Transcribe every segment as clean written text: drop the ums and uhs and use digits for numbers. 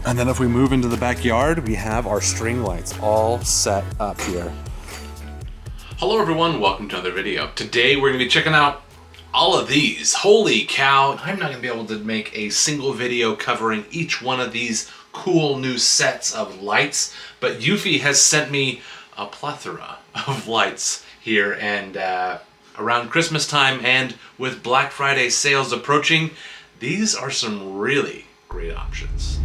And then if we move into the backyard, we have our string lights all set up here. Hello everyone, welcome to another video. Today we're going to be checking out all of these. Holy cow, I'm not going to be able to make a single video covering each one of these cool new sets of lights, but Eufy has sent me a plethora of lights here, and around Christmas time and with Black Friday sales approaching, these are some really great options.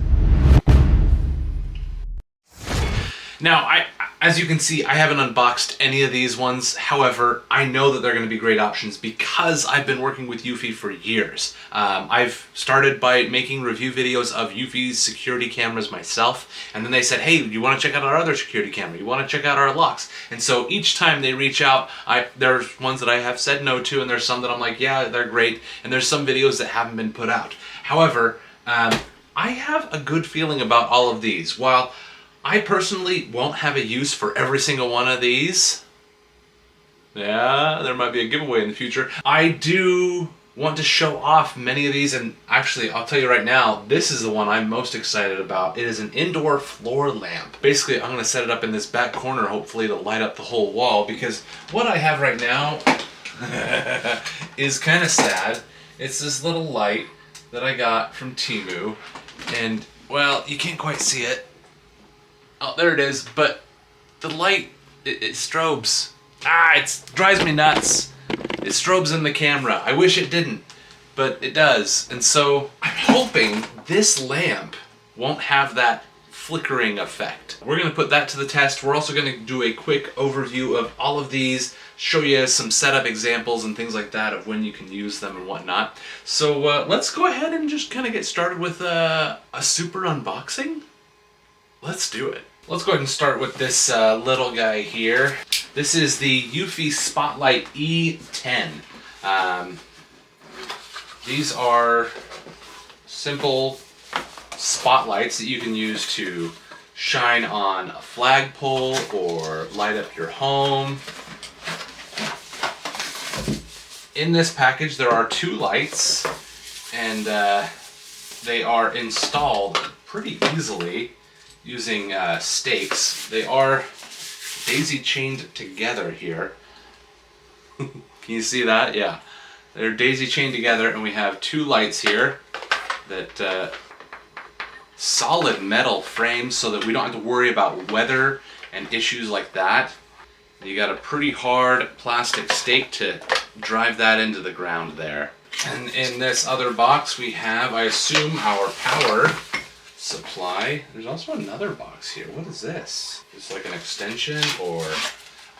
Now, as you can see, I haven't unboxed any of these ones. However, I know that they're going to be great options because I've been working with Eufy for years. I've started by making review videos of Eufy's security cameras myself, and then they said, hey, you want to check out our other security camera? You want to check out our locks? And so each time they reach out, there's ones that I have said no to, and there's some that I'm like, yeah, they're great, and there's some videos that haven't been put out. However, I have a good feeling about all of these. While I personally won't have a use for every single one of these. Yeah, there might be a giveaway in the future. I do want to show off many of these, and actually, I'll tell you right now, this is the one I'm most excited about. It is an indoor floor lamp. Basically, I'm going to set it up in this back corner, hopefully to light up the whole wall, because what I have right now is kind of sad. It's this little light that I got from Temu, and, well, you can't quite see it. Oh, there it is, but the light, it strobes. It drives me nuts. It strobes in the camera. I wish it didn't, but it does. And so I'm hoping this lamp won't have that flickering effect. We're going to put that to the test. We're also going to do a quick overview of all of these, show you some setup examples and things like that of when you can use them and whatnot. So let's go ahead and just kind of get started with a super unboxing. Let's do it. Let's go ahead and start with this little guy here. This is the Eufy Spotlight E10. These are simple spotlights that you can use to shine on a flagpole or light up your home. In this package there are two lights, and they are installed pretty easily using stakes. They are daisy chained together here. Can you see that? Yeah. They're daisy chained together, and we have two lights here that solid metal frames so that we don't have to worry about weather and issues like that. You got a pretty hard plastic stake to drive that into the ground there. And in this other box we have, I assume, our power supply. There's also another box here. What is this? It's like an extension, or...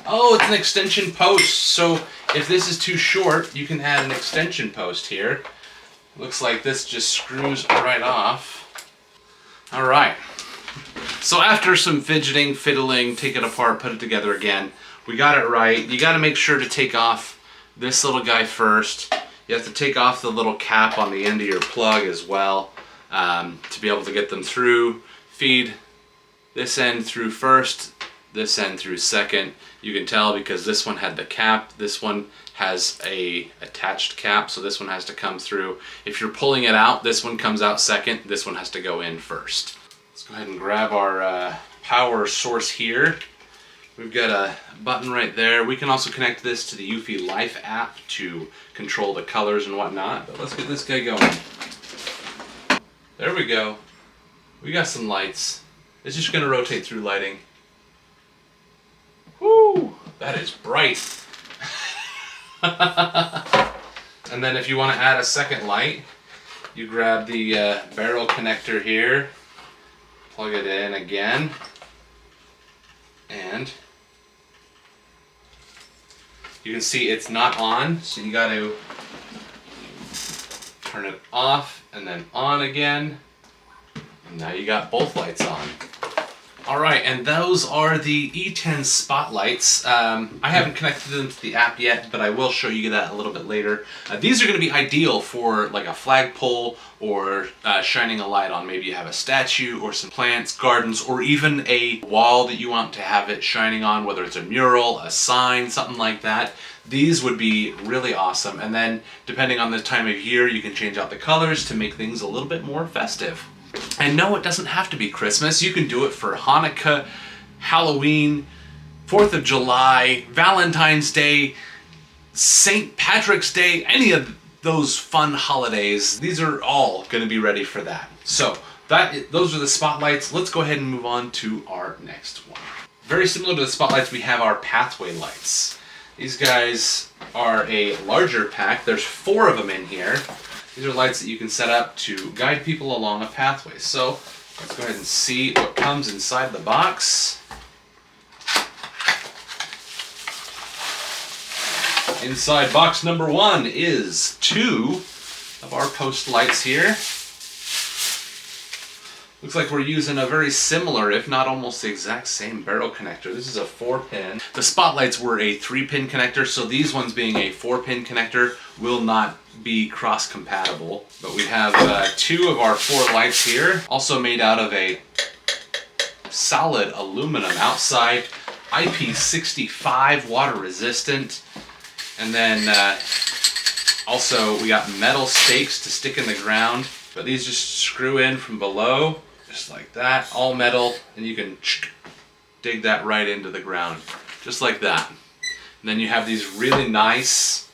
Oh, it's an extension post. So if this is too short, you can add an extension post here. Looks like this just screws right off. All right. So after some fidgeting, fiddling, take it apart, put it together again, we got it right. You got to make sure to take off this little guy first. You have to take off the little cap on the end of your plug as well. To be able to get them through. Feed this end through first, this end through second. You can tell because this one had the cap, this one has a attached cap, so this one has to come through. If you're pulling it out, this one comes out second, this one has to go in first. Let's go ahead and grab our power source here. We've got a button right there. We can also connect this to the Eufy Life App to control the colors and whatnot, but let's get this guy going. There we go. We got some lights. It's just going to rotate through lighting. Whoo! That is bright. And then if you want to add a second light, you grab the barrel connector here, plug it in again, and you can see it's not on, so you got to turn it off and then on again, and now you got both lights on. Alright, and those are the E10 spotlights. I haven't connected them to the app yet, but I will show you that a little bit later. These are going to be ideal for like a flagpole or shining a light on. Maybe you have a statue or some plants, gardens, or even a wall that you want to have it shining on, whether it's a mural, a sign, something like that. These would be really awesome. And then depending on the time of year, you can change out the colors to make things a little bit more festive. And no, it doesn't have to be Christmas. You can do it for Hanukkah, Halloween, 4th of July, Valentine's Day, St. Patrick's Day, any of those fun holidays. These are all going to be ready for that. So those are the spotlights. Let's go ahead and move on to our next one. Very similar to the spotlights, we have our pathway lights. These guys are a larger pack. There's 4 of them in here. These are lights that you can set up to guide people along a pathway. So let's go ahead and see what comes inside the box. Inside box number 1 is 2 of our post lights here. Looks like we're using a very similar, if not almost the exact same barrel connector. This is a 4-pin. The spotlights were a 3-pin connector, so these ones being a 4-pin connector will not be cross-compatible. But we have 2 of our 4 lights here, also made out of a solid aluminum outside, IP65 water resistant. And then also we got metal stakes to stick in the ground, but these just screw in from below, just like that, all metal, and you can dig that right into the ground, just like that. And then you have these really nice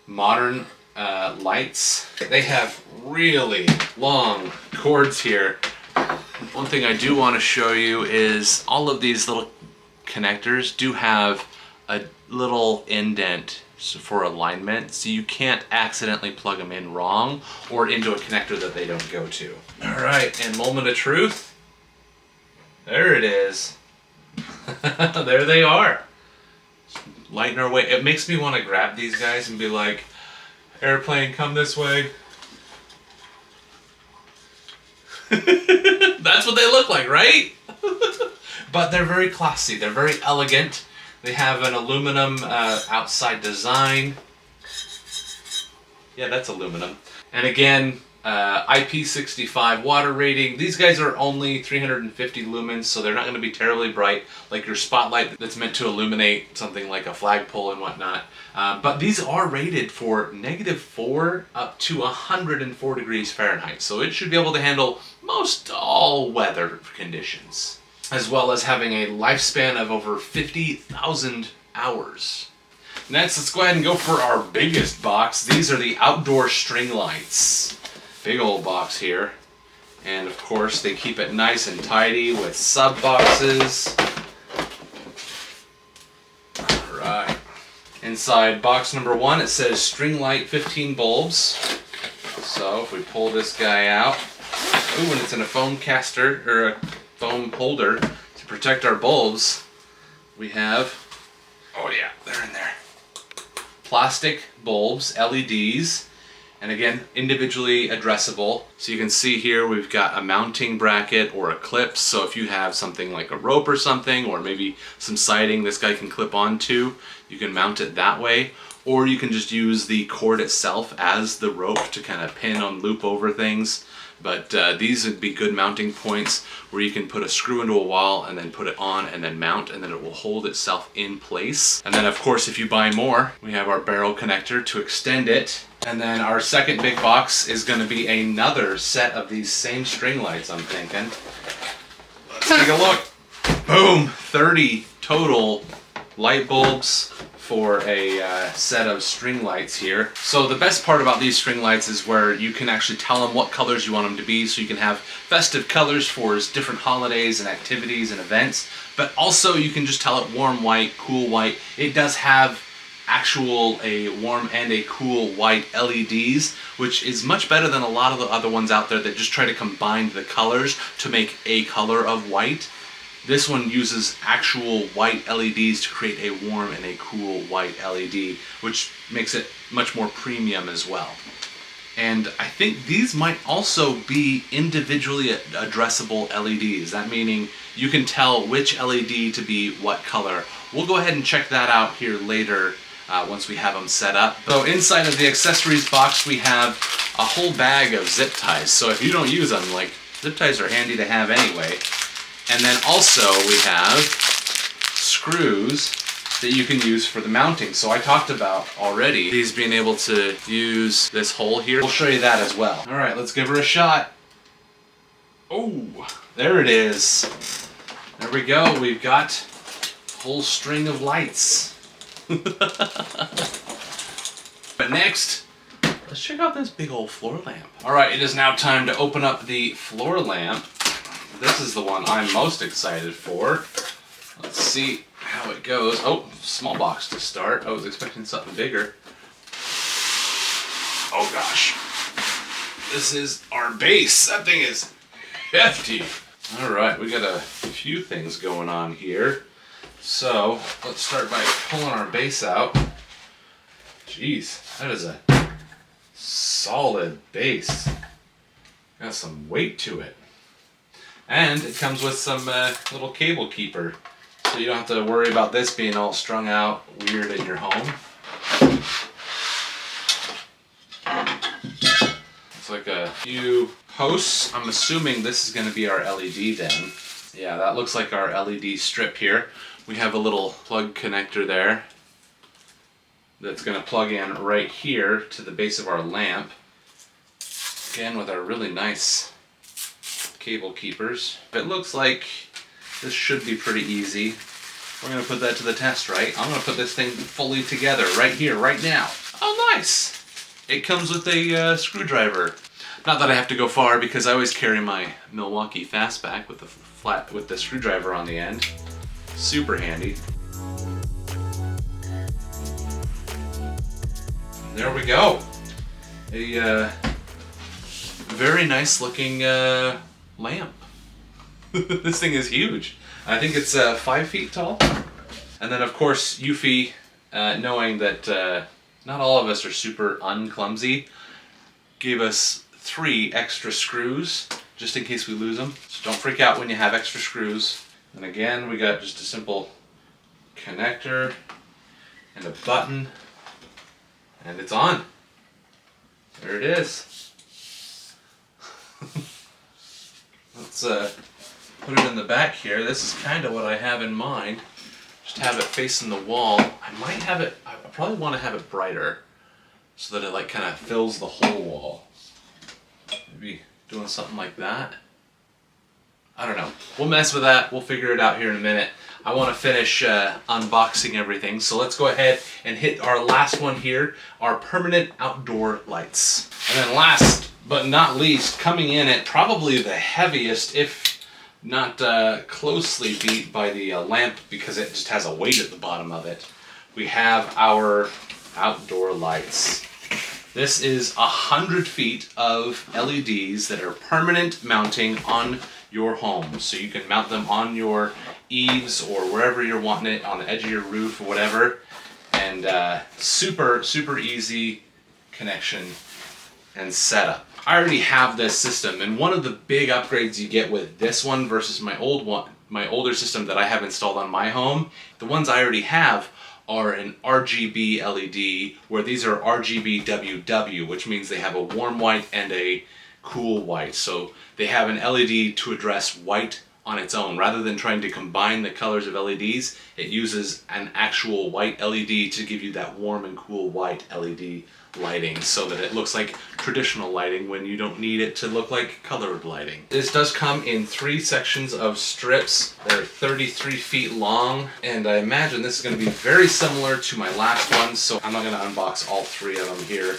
modern lights. They have really long cords here. One thing I do want to show you is all of these little connectors do have a little indent for alignment, so you can't accidentally plug them in wrong or into a connector that they don't go to. All right, and moment of truth. There it is. There they are. Lighting our way. It makes me want to grab these guys and be like, airplane, come this way. That's what they look like, right? But they're very classy. They're very elegant. They have an aluminum outside design. Yeah, that's aluminum. And again, IP65 water rating. These guys are only 350 lumens, so they're not going to be terribly bright like your spotlight that's meant to illuminate something like a flagpole and whatnot. But these are rated for -4 up to 104 degrees Fahrenheit, so it should be able to handle most all weather conditions, as well as having a lifespan of over 50,000 hours. Next, let's go ahead and go for our biggest box. These are the outdoor string lights. Big old box here. And of course, they keep it nice and tidy with sub boxes. Alright. Inside box number 1, it says string light 15 bulbs. So if we pull this guy out, ooh, and it's in a foam caster, or a foam holder to protect our bulbs. We have, oh yeah, they're in there. Plastic bulbs, LEDs, and again, individually addressable. So you can see here we've got a mounting bracket or a clip, so if you have something like a rope or something, or maybe some siding this guy can clip onto, you can mount it that way. Or you can just use the cord itself as the rope to kind of pin and loop over things. But these would be good mounting points where you can put a screw into a wall and then put it on and then mount, and then it will hold itself in place. And then of course, if you buy more, we have our barrel connector to extend it. And then our second big box is going to be another set of these same string lights, I'm thinking. Let's take a look. Boom! 30 total light bulbs for a set of string lights here. So the best part about these string lights is where you can actually tell them what colors you want them to be, so you can have festive colors for different holidays and activities and events, but also you can just tell it warm white, cool white. It does have a warm and a cool white LEDs, which is much better than a lot of the other ones out there that just try to combine the colors to make a color of white. This one uses actual white LEDs to create a warm and a cool white LED, which makes it much more premium as well. And I think these might also be individually addressable LEDs. That meaning you can tell which LED to be what color. We'll go ahead and check that out here later once we have them set up. So inside of the accessories box, we have a whole bag of zip ties. So if you don't use them, like, zip ties are handy to have anyway. And then also we have screws that you can use for the mounting. So I talked about already these being able to use this hole here. We'll show you that as well. All right, let's give her a shot. Oh, there it is. There we go. We've got a whole string of lights. But next, let's check out this big old floor lamp. All right, it is now time to open up the floor lamp. This is the one I'm most excited for. Let's see how it goes. Oh, small box to start. I was expecting something bigger. Oh gosh. This is our base. That thing is hefty. All right, we got a few things going on here. So let's start by pulling our base out. Jeez, that is a solid base. Got some weight to it. And it comes with some little cable keeper. So you don't have to worry about this being all strung out weird in your home. It's like a few posts. I'm assuming this is going to be our LED then. Yeah, that looks like our LED strip here. We have a little plug connector there that's going to plug in right here to the base of our lamp. Again, with our really nice cable keepers. It looks like this should be pretty easy. We're going to put that to the test, right? I'm going to put this thing fully together right here, right now. Oh, nice! It comes with a screwdriver. Not that I have to go far because I always carry my Milwaukee Fastback with the screwdriver on the end. Super handy. There we go. A very nice looking lamp. This thing is huge. I think it's 5 feet tall. And then of course Eufy, knowing that not all of us are super unclumsy, gave us 3 extra screws just in case we lose them. So don't freak out when you have extra screws. And again, we got just a simple connector and a button, and it's on. There it is. Let's put it in the back here. This is kind of what I have in mind. Just have it facing the wall. I probably want to have it brighter so that it like kind of fills the whole wall. Maybe doing something like that. I don't know. We'll mess with that. We'll figure it out here in a minute. I want to finish unboxing everything. So let's go ahead and hit our last one here, our permanent outdoor lights. And then last but not least, coming in at probably the heaviest, if not closely beat by the lamp because it just has a weight at the bottom of it, we have our outdoor lights. This is 100 feet of LEDs that are permanent mounting on your home. So you can mount them on your eaves or wherever you're wanting it, on the edge of your roof or whatever. And super, super easy connection and setup. I already have this system, and one of the big upgrades you get with this one versus my older system that I have installed on my home, the ones I already have are an RGB LED, where these are RGB WW, which means they have a warm white and a cool white. So they have an LED to address white on its own. Rather than trying to combine the colors of LEDs, it uses an actual white LED to give you that warm and cool white LED lighting so that it looks like traditional lighting when you don't need it to look like colored lighting. This does come in 3 sections of strips. They're 33 feet long, and I imagine this is going to be very similar to my last one, so I'm not going to unbox all 3 of them here,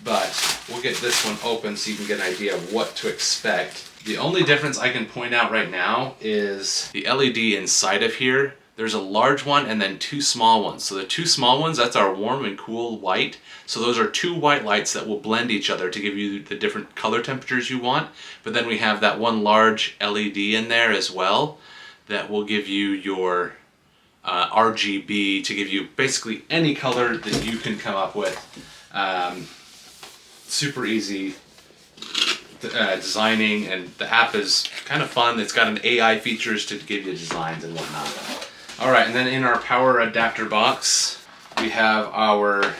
but we'll get this one open so you can get an idea of what to expect. The only difference I can point out right now is the LED inside of here. There's a large one and then 2 small ones. So the 2 small ones, that's our warm and cool white. So those are 2 white lights that will blend each other to give you the different color temperatures you want. But then we have that one large LED in there as well that will give you your RGB to give you basically any color that you can come up with. Super easy designing, and the app is kind of fun. It's got an AI features to give you designs and whatnot. Alright, and then in our power adapter box, we have our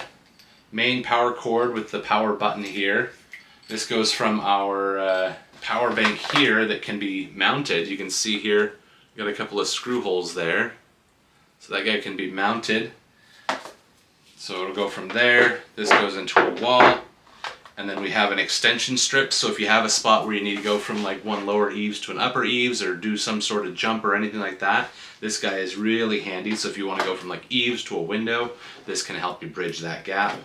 main power cord with the power button here. This goes from our power bank here that can be mounted. You can see here, got a couple of screw holes there. So that guy can be mounted. So it'll go from there. This goes into a wall. And then we have an extension strip, so if you have a spot where you need to go from like one lower eaves to an upper eaves or do some sort of jump or anything like that, this guy is really handy. So if you want to go from like eaves to a window, this can help you bridge that gap.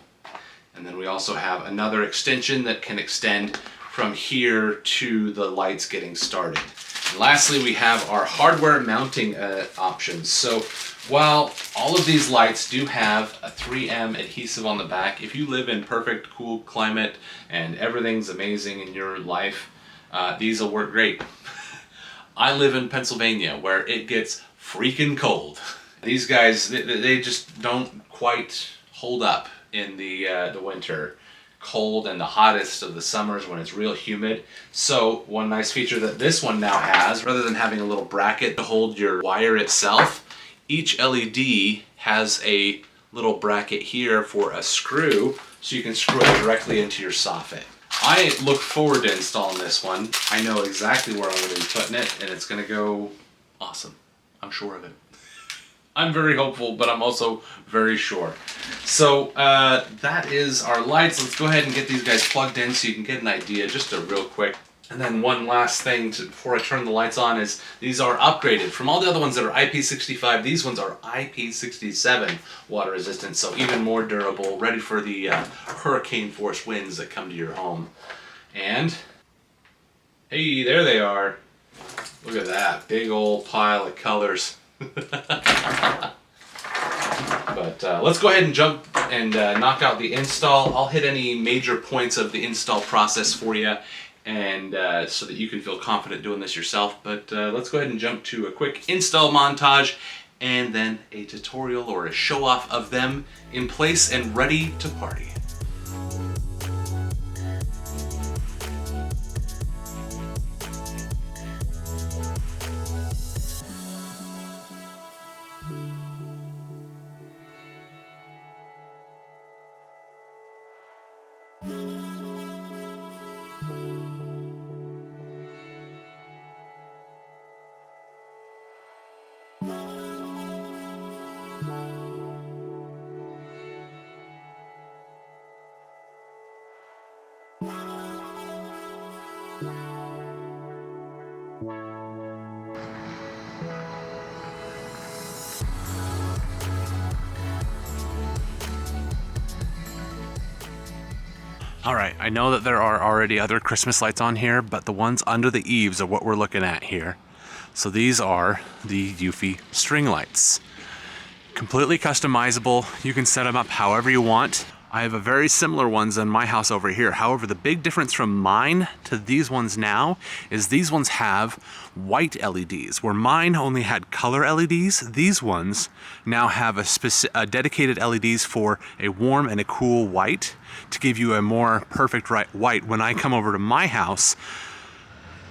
And then we also have another extension that can extend from here to the lights getting started. And lastly, we have our hardware mounting options. So while all of these lights do have a 3M adhesive on the back, if you live in perfect cool climate and everything's amazing in your life, these will work great. I live in Pennsylvania where it gets freaking cold. These guys, they just don't quite hold up in the winter. Cold and the hottest of the summers when it's real humid. So one nice feature that this one now has, rather than having a little bracket to hold your wire itself, each LED has a little bracket here for a screw, so you can screw it directly into your soffit. I look forward to installing this one. I know exactly where I'm going to be putting it, and it's going to go awesome. I'm sure of it. I'm very hopeful, but I'm also very sure. So that is our lights. Let's go ahead and get these guys plugged in so you can get an idea, just a real quick. And then one last thing before I turn the lights on is these are upgraded. From all the other ones that are IP65, these ones are IP67 water resistant, so even more durable, ready for the hurricane force winds that come to your home. And hey, there they are. Look at that big old pile of colors. But let's go ahead and jump and knock out the install. I'll hit any major points of the install process for you, and so that you can feel confident doing this yourself. But let's go ahead and jump to a quick install montage and then a tutorial or a show off of them in place and ready to party. All right, I know that there are already other Christmas lights on here, but the ones under the eaves are what we're looking at here. So these are the Eufy string lights. Completely customizable. You can set them up however you want. I have a very similar ones in my house over here. However, the big difference from mine to these ones now is these ones have white LEDs. Where mine only had color LEDs, these ones now have a dedicated LEDs for a warm and a cool white to give you a more perfect white. When I come over to my house,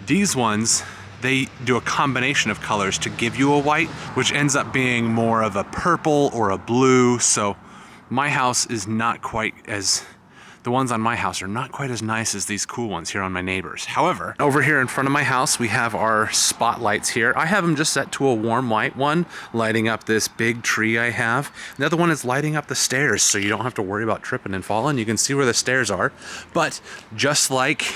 these ones, they do a combination of colors to give you a white, which ends up being more of a purple or a blue. So my house is not quite as, the ones on my house are not quite as nice as these cool ones here on my neighbors. However, over here in front of my house, we have our spotlights here. I have them just set to a warm white, one lighting up this big tree I have. The other one is lighting up the stairs, so you don't have to worry about tripping and falling. You can see where the stairs are. But just like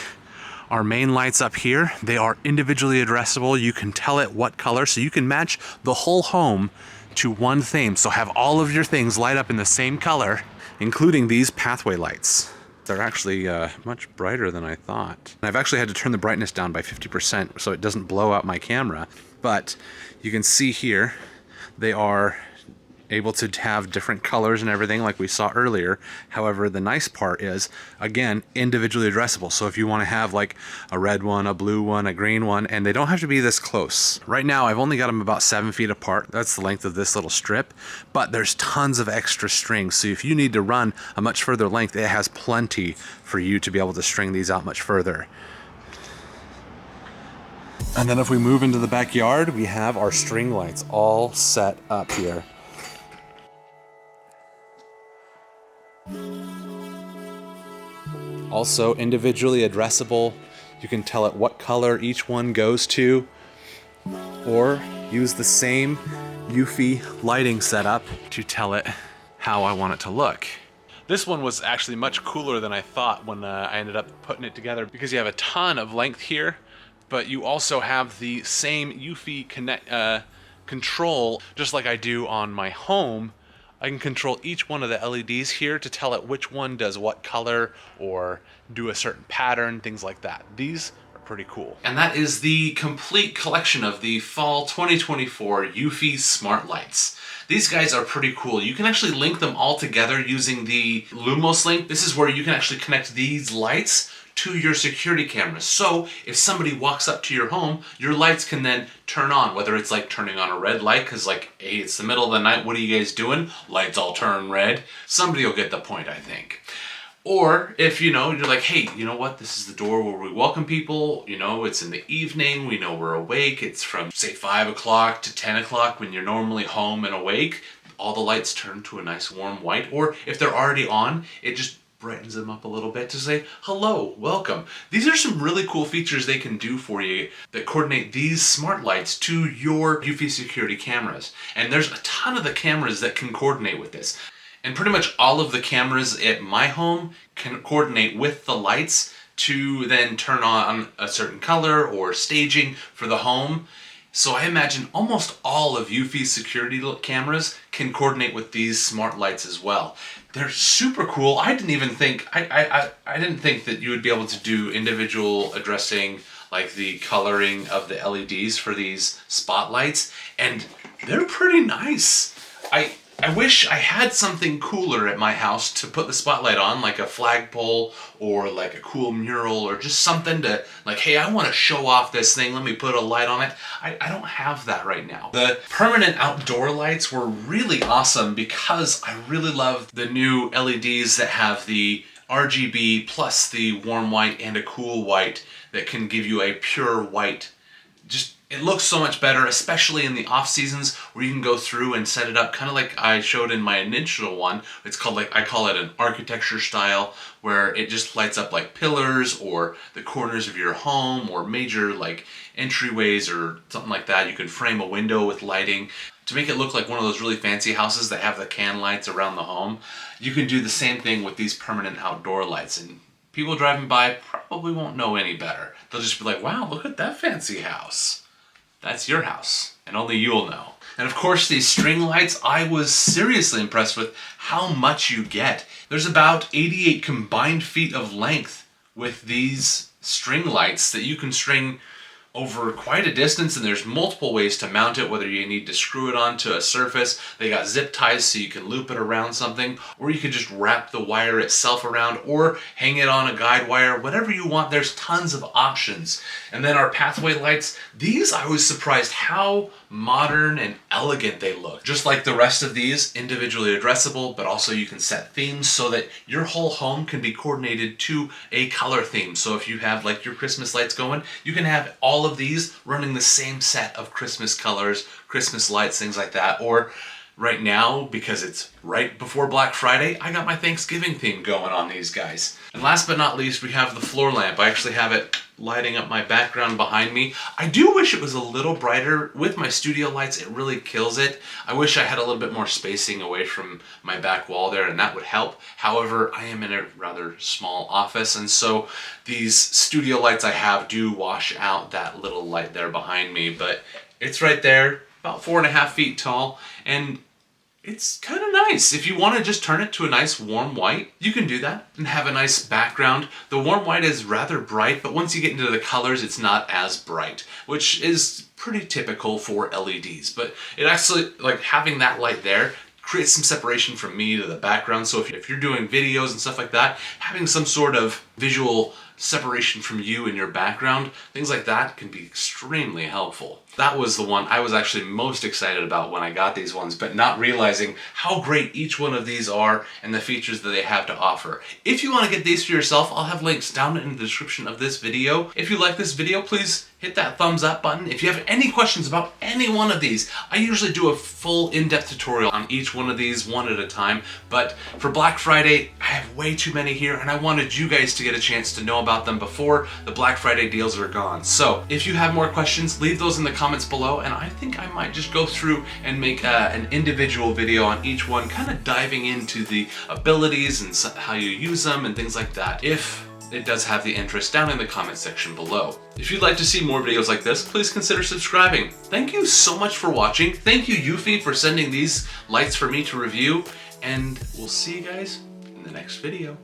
our main lights up here, they are individually addressable. You can tell it what color, so you can match the whole home to one theme. So have all of your things light up in the same color, including these pathway lights. They're actually much brighter than I thought. I've actually had to turn the brightness down by 50% so it doesn't blow out my camera. But you can see here, they are able to have different colors and everything like we saw earlier. However, the nice part is, again, individually addressable. So if you want to have like a red one, a blue one, a green one, and they don't have to be this close. Right now, I've only got them about 7 feet apart. That's the length of this little strip, but there's tons of extra strings. So if you need to run a much further length, it has plenty for you to be able to string these out much further. And then if we move into the backyard, we have our string lights all set up here. Also individually addressable. You can tell it what color each one goes to, or use the same Eufy lighting setup to tell it how I want it to look. This one was actually much cooler than I thought when I ended up putting it together, because you have a ton of length here, but you also have the same Eufy control, just like I do on my home. I can control each one of the LEDs here to tell it which one does what color or do a certain pattern, things like that. These are pretty cool. And that is the complete collection of the fall 2024 Eufy smart lights. These guys are pretty cool. You can actually link them all together using the LuminoLink. This is where you can actually connect these lights to your security cameras. So if somebody walks up to your home, your lights can then turn on, whether it's like turning on a red light, because like, hey, it's the middle of the night, what are you guys doing? Lights all turn red. Somebody will get the point, I think. Or if, you know, you're like, hey, you know what? This is the door where we welcome people. You know, it's in the evening. We know we're awake. It's from, say, 5 o'clock to 10 o'clock when you're normally home and awake. All the lights turn to a nice warm white. Or if they're already on, it just brightens them up a little bit to say, hello, welcome. These are some really cool features they can do for you that coordinate these smart lights to your Eufy security cameras. And there's a ton of the cameras that can coordinate with this. And pretty much all of the cameras at my home can coordinate with the lights to then turn on a certain color or staging for the home. So I imagine almost all of Eufy's security cameras can coordinate with these smart lights as well. They're super cool. I didn't even think, I didn't think that you would be able to do individual addressing, like the coloring of the LEDs for these spotlights, and they're pretty nice. I wish I had something cooler at my house to put the spotlight on, like a flagpole or like a cool mural or just something to, like, hey, I want to show off this thing, let me put a light on it. I don't have that right now. The permanent outdoor lights were really awesome because I really love the new LEDs that have the RGB plus the warm white and a cool white that can give you a pure white. Just, it looks so much better, especially in the off seasons where you can go through and set it up kind of like I showed in my initial one. It's called, like, I call it an architecture style, where it just lights up like pillars or the corners of your home or major like entryways or something like that. You can frame a window with lighting to make it look like one of those really fancy houses that have the can lights around the home. You can do the same thing with these permanent outdoor lights, and people driving by probably won't know any better. They'll just be like, wow, look at that fancy house. That's your house, and only you'll know. And of course, these string lights, I was seriously impressed with how much you get. There's about 88 combined feet of length with these string lights that you can string over quite a distance, and there's multiple ways to mount it, whether you need to screw it onto a surface. They got zip ties so you can loop it around something, or you could just wrap the wire itself around or hang it on a guide wire, whatever you want. There's tons of options. And then our pathway lights, these, I was surprised how modern and elegant they look. Just like the rest of these, individually addressable, but also you can set themes so that your whole home can be coordinated to a color theme. So if you have like your Christmas lights going, you can have all of these running the same set of Christmas colors, Christmas lights, things like that. Or right now, because it's right before Black Friday, I got my Thanksgiving theme going on these guys. And last but not least, we have the floor lamp. I actually have it lighting up my background behind me. I do wish it was a little brighter. With my studio lights, it really kills it. I wish I had a little bit more spacing away from my back wall there, and that would help. However, I am in a rather small office, and so these studio lights I have do wash out that little light there behind me, but it's right there, about 4.5 feet tall, and it's kind of nice. If you want to just turn it to a nice warm white, you can do that and have a nice background. The warm white is rather bright, but once you get into the colors, it's not as bright, which is pretty typical for LEDs. But it actually, like, having that light there creates some separation from me to the background. So if you're doing videos and stuff like that, having some sort of visual separation from you and your background, things like that can be extremely helpful. That was the one I was actually most excited about when I got these ones, but not realizing how great each one of these are and the features that they have to offer. If you want to get these for yourself, I'll have links down in the description of this video. If you like this video, please hit that thumbs up button. If you have any questions about any one of these, I usually do a full in-depth tutorial on each one of these one at a time, but for Black Friday, I have way too many here and I wanted you guys to get a chance to know about them before the Black Friday deals are gone. So if you have more questions, leave those in the comments below, and I think I might just go through and make an individual video on each one, kind of diving into the abilities and how you use them and things like that, if it does have the interest, down in the comment section below. If you'd like to see more videos like this, please consider subscribing. Thank you so much for watching. Thank you, Eufy, for sending these lights for me to review, and we'll see you guys in the next video.